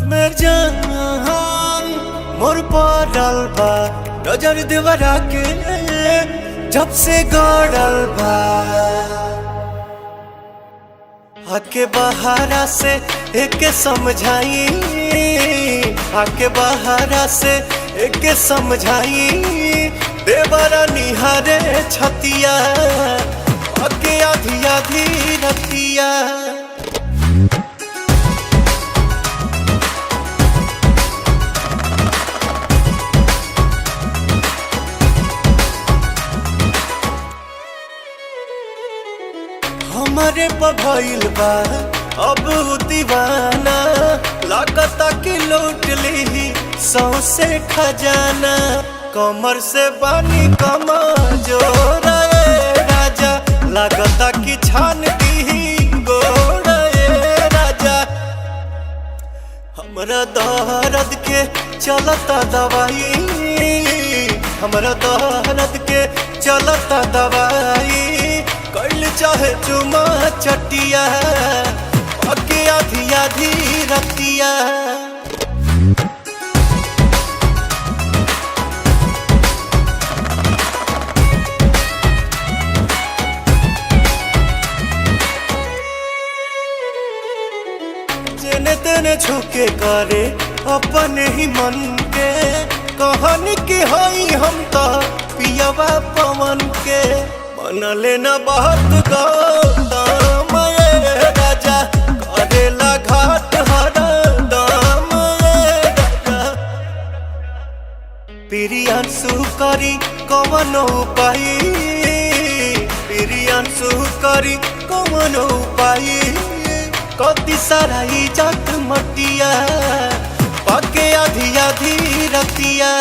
मेर जान मोर पड़ल बा नजर देवरा के जब से गड़ल बा। आके बहारा से एक समझाई, आके बहारा से एक समझाई, देवरा निहारे छतिया आके आधी आधी रतिया। हमारे भइल बा अब दीवाना, लागता कि लूट ली सौसे खजाना। कमर से बानी कमा जोड़ा राजा, लागता कि छान दी गोड़ा राजा। हमरा दर्द के चलता दवाई, हमरा दर्द के चलता दवाई। कैल चाहे चुमा चटिया आके आधी आधी रतिया। जेने तेने झुके करे अपने ही मन के, कहानी के हई हम तो पियवा पवन के। मन लेना बहुत गौतम राजा, करेला घाट हर दाम राजा। प्रियांशु करी कवन उपाय, प्रियांशु करी कवन उपाय। कति सारा इज्जत मटिया पाके आधी आधी रतिया।